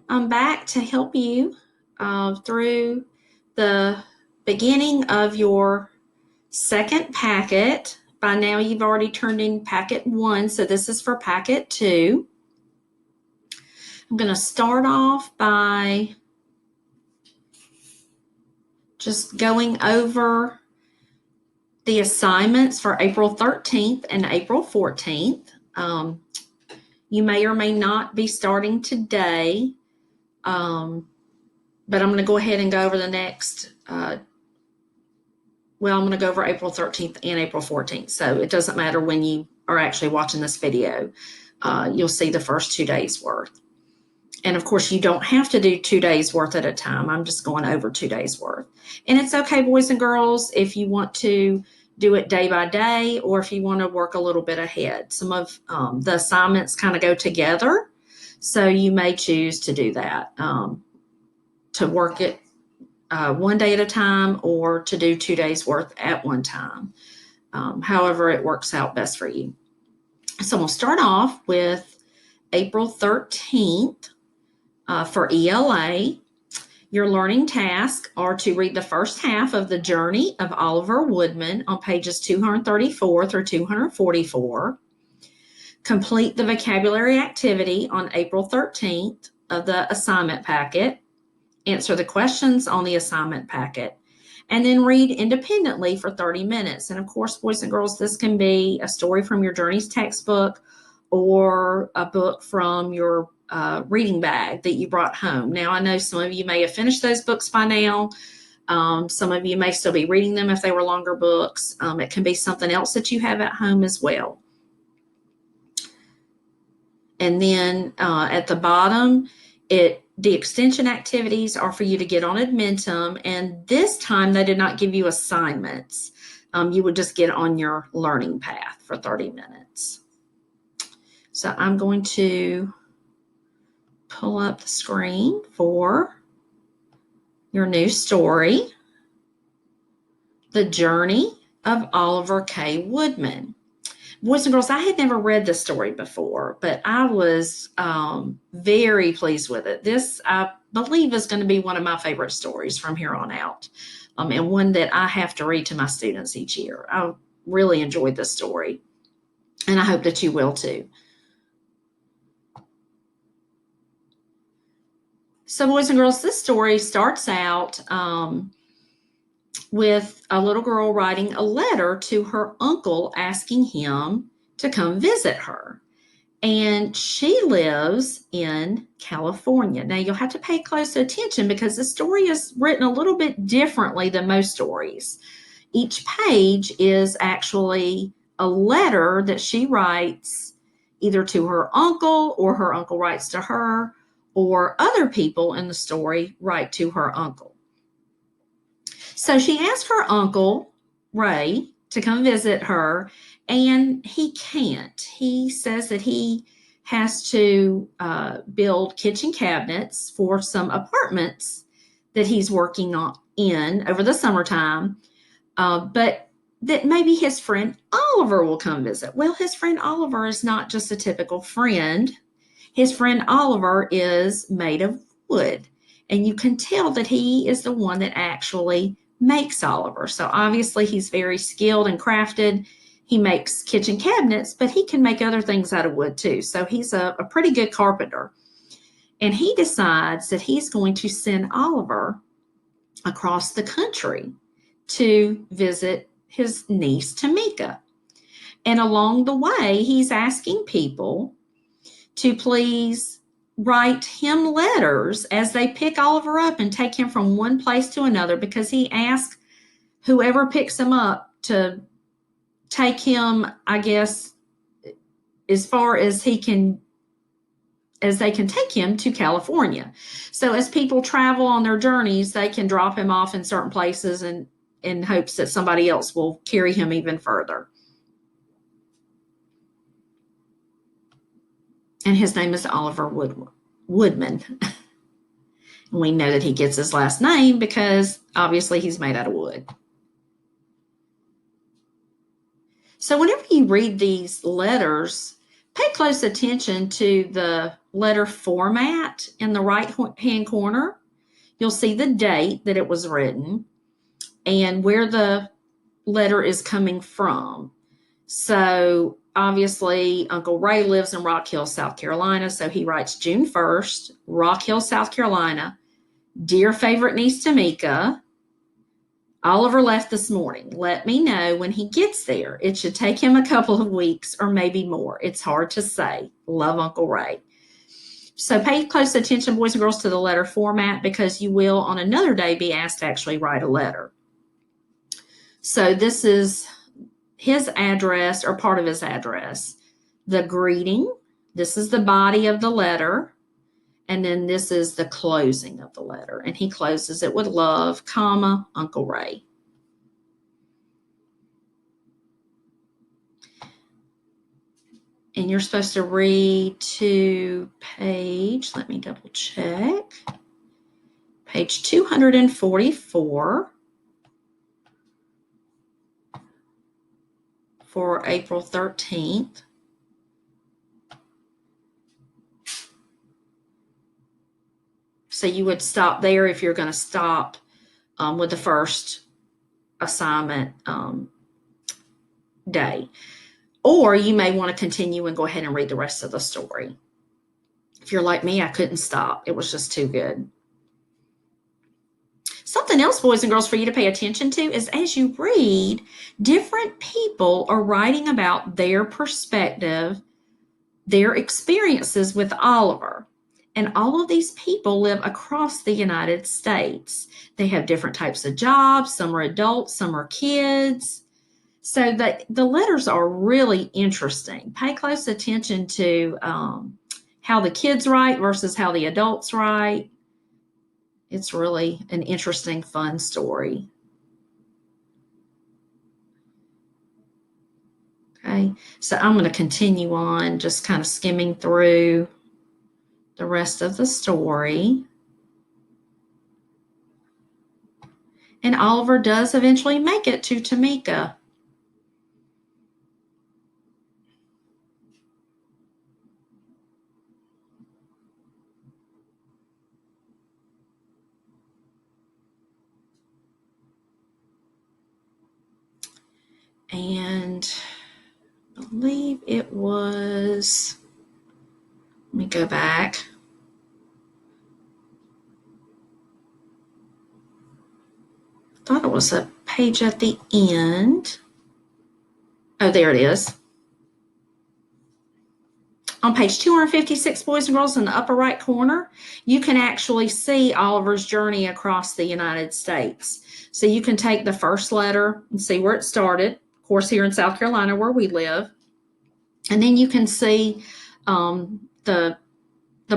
I'm back to help you through the beginning of your second packet. By now, you've already turned in packet 1, so this is for packet 2. I'm going to start off by just going over the assignments for April 13th and April 14th. You may or may not be starting today, but I'm going to go ahead and go over the next I'm going to go over April 13th and April 14th. So it doesn't matter when you are actually watching this video. You'll see the first 2 days worth. And of course, you don't have to do 2 days worth at a time. I'm just going over 2 days worth. And it's okay, boys and girls, if you want to do it day by day or if you want to work a little bit ahead. Some of the assignments kind of go together. So you may choose to do that, to work it 1 day at a time or to do 2 days worth at one time. However it works out best for you. So we'll start off with April 13th for ELA. Your learning tasks are to read the first half of The Journey of Oliver Woodman on pages 234 through 244. Complete the vocabulary activity on April 13th of the assignment packet. Answer the questions on the assignment packet, and then read independently for 30 minutes. And of course, boys and girls, this can be a story from your Journeys textbook or a book from your reading bag that you brought home. Now, I know some of you may have finished those books by now. Some of you may still be reading them if they were longer books. It can be something else that you have at home as well. And then at the bottom, the extension activities are for you to get on Admentum, and this time they did not give you assignments. You would just get on your learning path for 30 minutes. So I'm going to pull up the screen for your new story, The Journey of Oliver K. Woodman. Boys and girls, I had never read this story before, but I was very pleased with it. This, I believe, is going to be one of my favorite stories from here on out, and one that I have to read to my students each year. I really enjoyed this story, and I hope that you will too. So, boys and girls, this story starts out with a little girl writing a letter to her uncle asking him to come visit her. And she lives in California. Now, you'll have to pay close attention because the story is written a little bit differently than most stories. Each page is actually a letter that she writes either to her uncle, or her uncle writes to her, or other people in the story write to her uncle. So she asked her uncle, Ray, to come visit her, and he can't. He says that he has to build kitchen cabinets for some apartments that he's working on over the summertime, but that maybe his friend Oliver will come visit. Well, his friend Oliver is not just a typical friend. His friend Oliver is made of wood, and you can tell that he is the one that actually makes Oliver. So obviously he's very skilled and crafted. He makes kitchen cabinets, but he can make other things out of wood too. So he's a pretty good carpenter. And he decides that he's going to send Oliver across the country to visit his niece, Tamika. And along the way, he's asking people to please write him letters as they pick Oliver up and take him from one place to another, because he asks whoever picks him up to take him, I guess, as far as they can take him to California. So as people travel on their journeys, they can drop him off in certain places and in hopes that somebody else will carry him even further. And his name is Oliver Woodman. And we know that he gets his last name because obviously he's made out of wood. So whenever you read these letters, pay close attention to the letter format in the right-hand corner, you'll see the date that it was written and where the letter is coming from. So obviously, Uncle Ray lives in Rock Hill, South Carolina. So he writes June 1st, Rock Hill, South Carolina. Dear favorite niece Tamika, Oliver left this morning. Let me know when he gets there. It should take him a couple of weeks or maybe more. It's hard to say. Love, Uncle Ray. So pay close attention, boys and girls, to the letter format because you will on another day be asked to actually write a letter. So this is his address or part of his address. The greeting, this is the body of the letter, and then this is the closing of the letter. And he closes it with love, comma, Uncle Ray. And you're supposed to read to page, let me double check, page 244 for April 13th. So you would stop there if you're going to stop with the first assignment day. Or you may want to continue and go ahead and read the rest of the story. If you're like me, I couldn't stop. It was just too good. Something else, boys and girls, for you to pay attention to is as you read, different people are writing about their perspective, their experiences with Oliver. And all of these people live across the United States. They have different types of jobs. Some are adults, some are kids. So the letters are really interesting. Pay close attention to how the kids write versus how the adults write. It's really an interesting, fun story. Okay, so I'm going to continue on just kind of skimming through the rest of the story. And Oliver does eventually make it to Tamika. And I believe it was, let me go back. I thought it was a page at the end. Oh, there it is. On page 256, boys and girls, in the upper right corner, you can actually see Oliver's journey across the United States. So you can take the first letter and see where it started, of course, here in South Carolina where we live. And then you can see the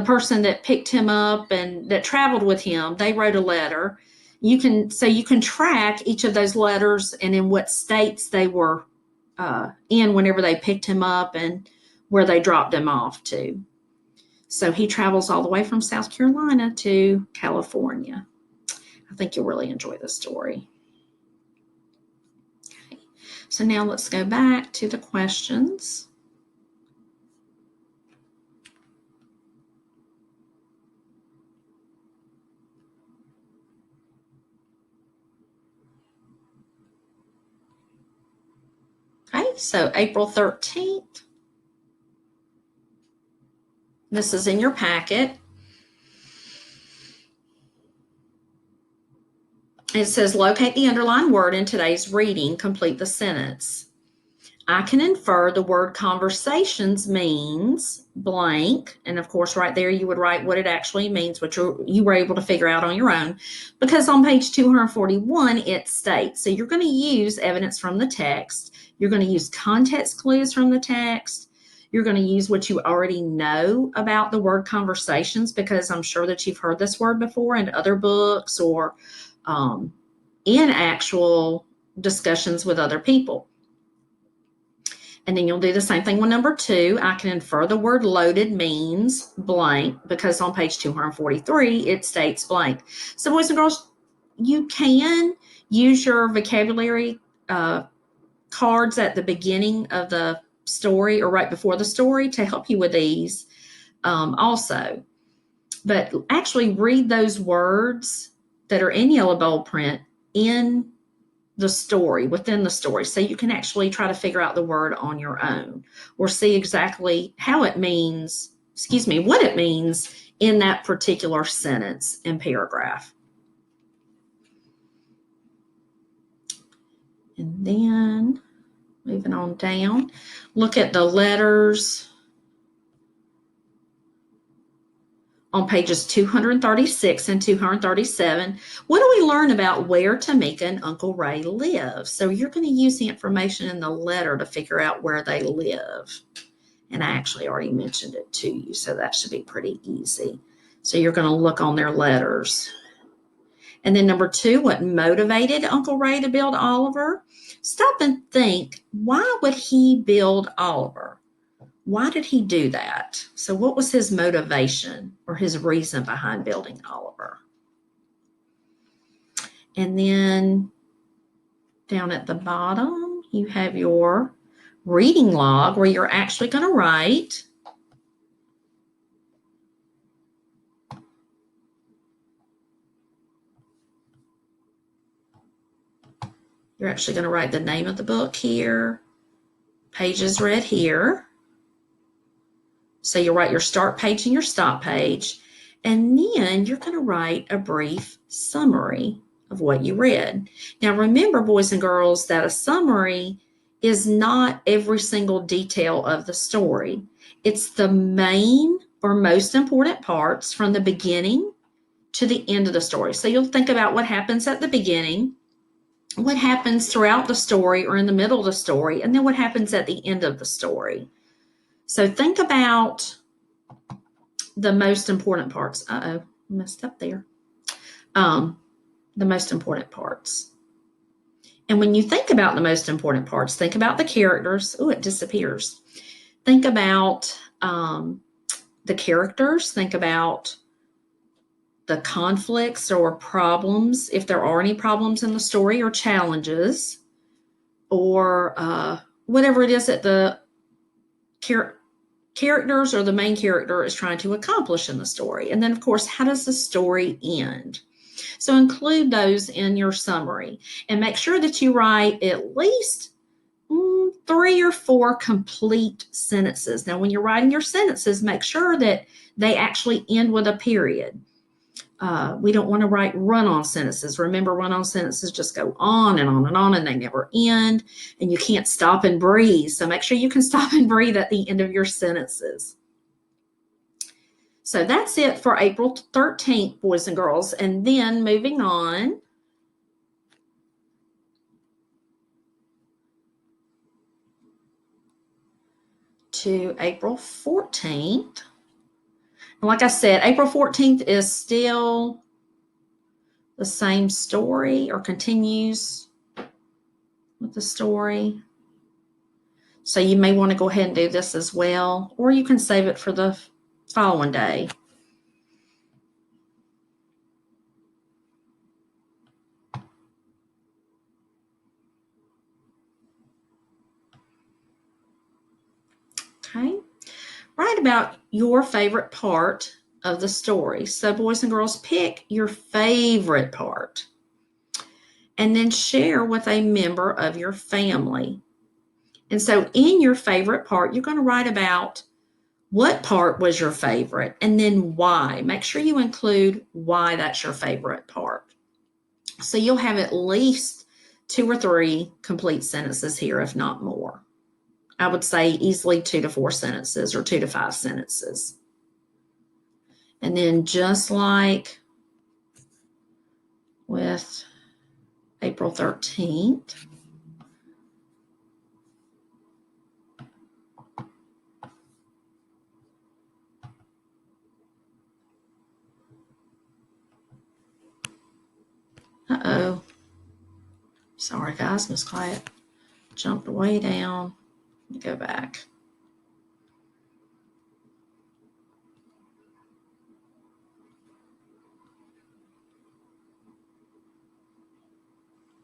person that picked him up and that traveled with him, they wrote a letter. You can track each of those letters and in what states they were in whenever they picked him up and where they dropped him off to. So he travels all the way from South Carolina to California. I think you'll really enjoy this story. Okay. So now let's go back to the questions. Okay, so April 13th. This is in your packet. It says, locate the underlined word in today's reading. Complete the sentence. I can infer the word conversations means blank. And of course, right there, you would write what it actually means, which you were able to figure out on your own. Because on page 241, it states, so you're going to use evidence from the text. You're going to use context clues from the text. You're going to use what you already know about the word conversations, because I'm sure that you've heard this word before in other books or in actual discussions with other people. And then you'll do the same thing with number 2. I can infer the word loaded means blank, because on page 243, it states blank. So boys and girls, you can use your vocabulary cards at the beginning of the story or right before the story to help you with these. also. But actually read those words that are in yellow bold print in the story, within the story, so you can actually try to figure out the word on your own or see exactly how it means, what it means in that particular sentence and paragraph. And then moving on down, look at the letters on pages 236 and 237. What do we learn about where Tamika and Uncle Ray live? So you're going to use the information in the letter to figure out where they live. And I actually already mentioned it to you, so that should be pretty easy. So you're going to look on their letters. And then number 2, what motivated Uncle Ray to build Oliver? Stop and think, why would he build Oliver? Why did he do that? So what was his motivation or his reason behind building Oliver? And then down at the bottom, you have your reading log where you're actually going to write the name of the book here, pages read here. So you'll write your start page and your stop page, and then you're going to write a brief summary of what you read. Now remember, boys and girls, that a summary is not every single detail of the story. It's the main or most important parts from the beginning to the end of the story. So you'll think about what happens at the beginning, what happens throughout the story or in the middle of the story, and then what happens at the end of the story. So think about the most important parts. Messed up there. The most important parts. And when you think about the most important parts, think about the characters. Oh, it disappears. Think about the characters. Think about the conflicts or problems, if there are any problems in the story or challenges, or whatever it is that the characters or the main character is trying to accomplish in the story. And then, of course, how does the story end? So include those in your summary and make sure that you write at least 3 or 4 complete sentences. Now, when you're writing your sentences, make sure that they actually end with a period. We don't want to write run-on sentences. Remember, run-on sentences just go on and on and on, and they never end, and you can't stop and breathe. So make sure you can stop and breathe at the end of your sentences. So that's it for April 13th, boys and girls. And then moving on to April 14th. And like I said, April 14th is still the same story or continues with the story. So you may want to go ahead and do this as well, or you can save it for the following day. Okay. Write about your favorite part of the story. So boys and girls, pick your favorite part and then share with a member of your family. And so in your favorite part, you're going to write about what part was your favorite and then why. Make sure you include why that's your favorite part. So you'll have at least 2 or 3 complete sentences here, if not more. I would say easily 2 to 4 sentences or 2 to 5 sentences. And then just like with April 13th, sorry guys, Miss Quiet jumped way down. Let me go back.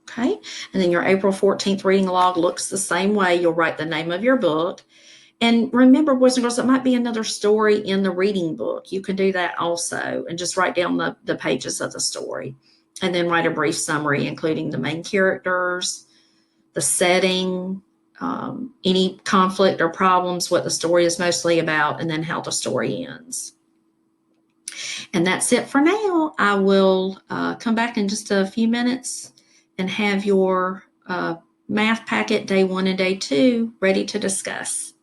Okay, and then your April 14th reading log looks the same way. You'll write the name of your book And remember, boys and girls, there might be another story in the reading book. You can do that also and just write down the pages of the story and then write a brief summary, including the main characters, the setting, any conflict or problems, what the story is mostly about, and then how the story ends. And that's it for now. I will come back in just a few minutes and have your math packet day 1 and day 2 ready to discuss.